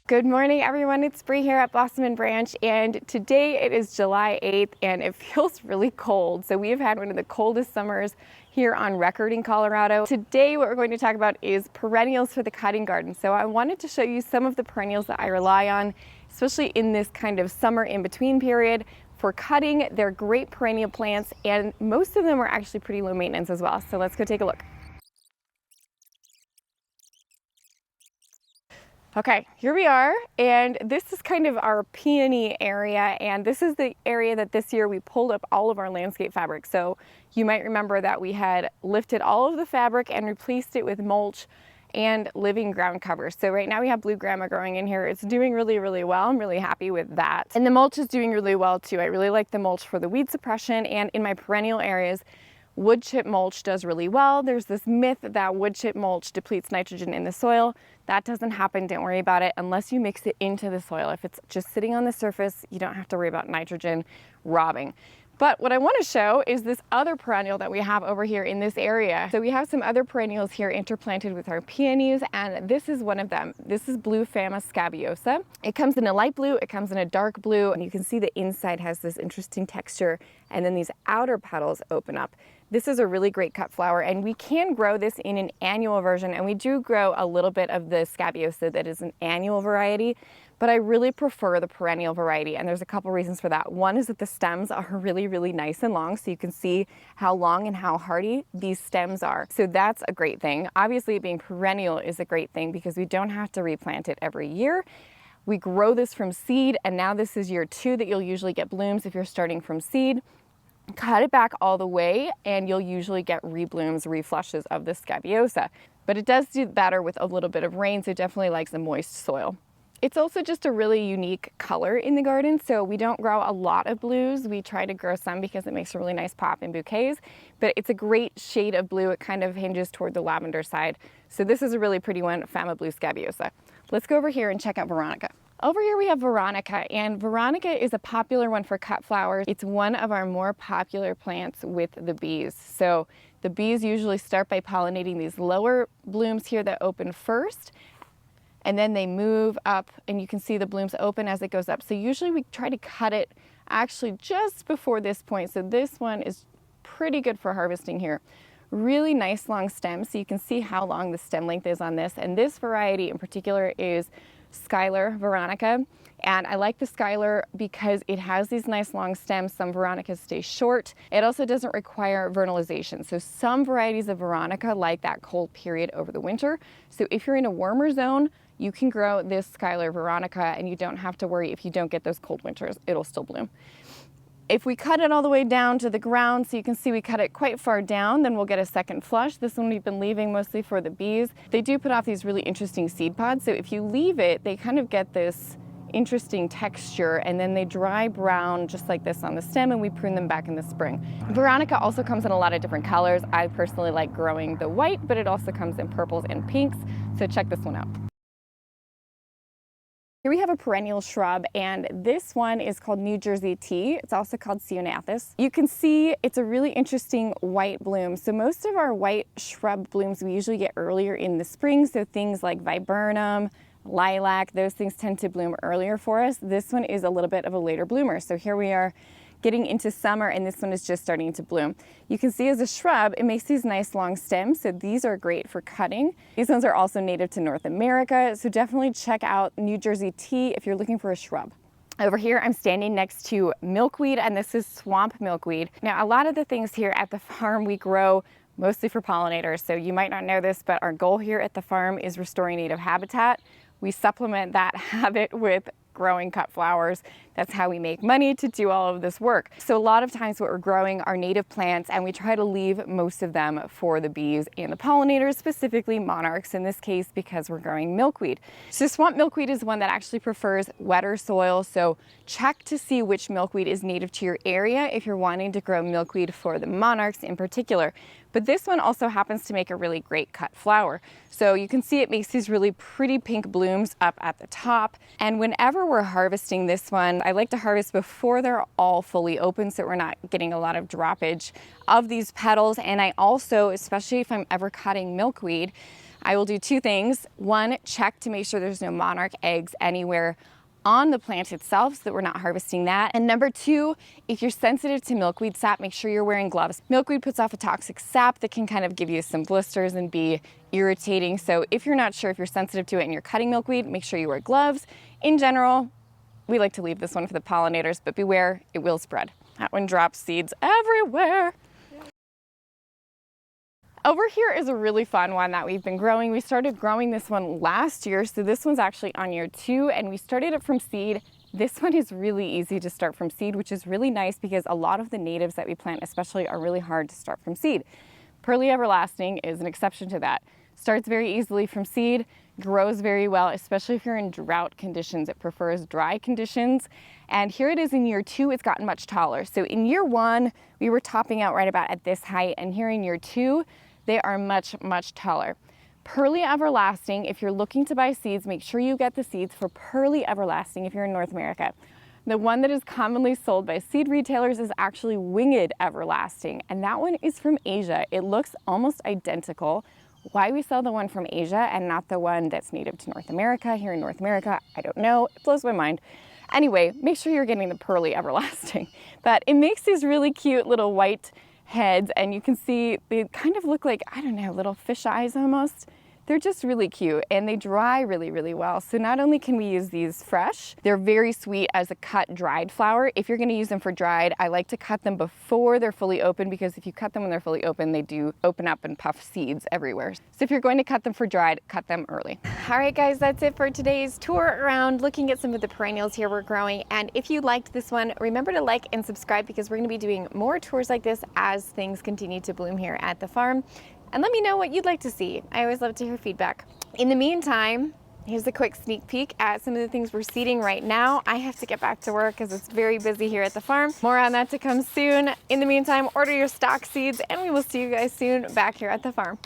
Good morning, everyone. It's Bree here at Blossom and Branch, and today it is July 8th and it feels really cold. So we have had one of the coldest summers here on record in Colorado. Today what we're going to talk about is perennials for the cutting garden. So I wanted to show you some of the perennials that I rely on, especially in this kind of summer in-between period. For cutting, they're great perennial plants, and most of them are actually pretty low maintenance as well. So let's go take a look. Okay, here we are, and this is kind of our peony area, and this is the area that this year we pulled up all of our landscape fabric. So you might remember that we had lifted all of the fabric and replaced it with mulch and living ground cover. So right now we have blue grama growing in here. It's doing really, really well. I'm really happy with that. And the mulch is doing really well too. I really like the mulch for the weed suppression, and in my perennial areas, wood chip mulch does really well. There's this myth that wood chip mulch depletes nitrogen in the soil. That doesn't happen, don't worry about it, unless you mix it into the soil. If it's just sitting on the surface, you don't have to worry about nitrogen robbing. But what I want to show is this other perennial that we have over here in this area. So we have some other perennials here interplanted with our peonies, and this is one of them. This is blue Fama Scabiosa. It comes in a light blue, it comes in a dark blue, and you can see the inside has this interesting texture, and then these outer petals open up. This is a really great cut flower, and we can grow this in an annual version, and we do grow a little bit of the Scabiosa that is an annual variety, but I really prefer the perennial variety, and there's a couple reasons for that. One is that the stems are really, really nice and long, so you can see how long and how hardy these stems are. So that's a great thing. Obviously, being perennial is a great thing because we don't have to replant it every year. We grow this from seed, and now this is year 2 that you'll usually get blooms if you're starting from seed. Cut it back all the way and you'll usually get reblooms, reflushes of the Scabiosa. But it does do better with a little bit of rain, so it definitely likes a moist soil. It's also just a really unique color in the garden, so we don't grow a lot of blues. We try to grow some because it makes a really nice pop in bouquets, but it's a great shade of blue. It kind of hinges toward the lavender side. So this is a really pretty one, Fama Blue Scabiosa. Let's go over here and check out Veronica. Over here we have Veronica, and Veronica is a popular one for cut flowers. It's one of our more popular plants with the bees. So the bees usually start by pollinating these lower blooms here that open first, and then they move up, and you can see the blooms open as it goes up. So usually we try to cut it actually just before this point. So this one is pretty good for harvesting here. Really nice long stems, so you can see how long the stem length is on this. And this variety in particular is Skyler Veronica, and I like the Skyler because it has these nice long stems. Some Veronicas stay short. It also doesn't require vernalization. So some varieties of Veronica like that cold period over the winter. So if you're in a warmer zone, you can grow this Skyler Veronica and you don't have to worry if you don't get those cold winters, it'll still bloom. If we cut it all the way down to the ground, so you can see we cut it quite far down, then we'll get a second flush. This one we've been leaving mostly for the bees. They do put off these really interesting seed pods, so if you leave it, they kind of get this interesting texture, and then they dry brown just like this on the stem, and we prune them back in the spring. Veronica also comes in a lot of different colors. I personally like growing the white, but it also comes in purples and pinks, so check this one out. Here we have a perennial shrub, and this one is called New Jersey tea. It's also called Ceanothus. You can see it's a really interesting white bloom. So most of our white shrub blooms we usually get earlier in the spring. So things like viburnum, lilac, those things tend to bloom earlier for us. This one is a little bit of a later bloomer. So here we are getting into summer, and this one is just starting to bloom. You can see as a shrub, it makes these nice long stems, so these are great for cutting. These ones are also native to North America, so definitely check out New Jersey tea if you're looking for a shrub. Over here, I'm standing next to milkweed, and this is swamp milkweed. Now, a lot of the things here at the farm we grow mostly for pollinators, so you might not know this, but our goal here at the farm is restoring native habitat. We supplement that habit with growing cut flowers. That's how we make money to do all of this work. So a lot of times what we're growing are native plants, and we try to leave most of them for the bees and the pollinators, specifically monarchs in this case, because we're growing milkweed. So swamp milkweed is one that actually prefers wetter soil. So check to see which milkweed is native to your area if you're wanting to grow milkweed for the monarchs in particular. But this one also happens to make a really great cut flower. So you can see it makes these really pretty pink blooms up at the top. And whenever we're harvesting this one, I like to harvest before they're all fully open so we're not getting a lot of droppage of these petals. And I also, especially if I'm ever cutting milkweed, I will do two things. One, check to make sure there's no monarch eggs anywhere on the plant itself so that we're not harvesting that. And number two, if you're sensitive to milkweed sap, make sure you're wearing gloves. Milkweed puts off a toxic sap that can kind of give you some blisters and be irritating. So if you're not sure if you're sensitive to it and you're cutting milkweed, make sure you wear gloves. In general, we like to leave this one for the pollinators, but beware, it will spread. That one drops seeds everywhere. Over here is a really fun one that we've been growing. We started growing this one last year, so this one's actually on year 2, and we started it from seed. This one is really easy to start from seed, which is really nice because a lot of the natives that we plant especially are really hard to start from seed. Pearly Everlasting is an exception to that. Starts very easily from seed, grows very well, especially if you're in drought conditions. It prefers dry conditions. And here it is in year 2, it's gotten much taller. So in year 1, we were topping out right about at this height, and here in year 2, they are much, much taller. Pearly Everlasting, if you're looking to buy seeds, make sure you get the seeds for Pearly Everlasting if you're in North America. The one that is commonly sold by seed retailers is actually Winged Everlasting, and that one is from Asia. It looks almost identical. Why we sell the one from Asia and not the one that's native to North America here in North America, I don't know. It blows my mind. Anyway, make sure you're getting the Pearly Everlasting. But it makes these really cute little white heads, and you can see they kind of look like, I don't know, little fish eyes almost. They're just really cute, and they dry really, really well. So not only can we use these fresh, they're very sweet as a cut dried flower. If you're gonna use them for dried, I like to cut them before they're fully open, because if you cut them when they're fully open, they do open up and puff seeds everywhere. So if you're going to cut them for dried, cut them early. All right, guys, that's it for today's tour around looking at some of the perennials here we're growing. And if you liked this one, remember to like and subscribe, because we're gonna be doing more tours like this as things continue to bloom here at the farm. And let me know what you'd like to see. I always love to hear feedback. In the meantime, here's a quick sneak peek at some of the things we're seeding right now. I have to get back to work because it's very busy here at the farm. More on that to come soon. In the meantime, order your stock seeds, and we will see you guys soon back here at the farm.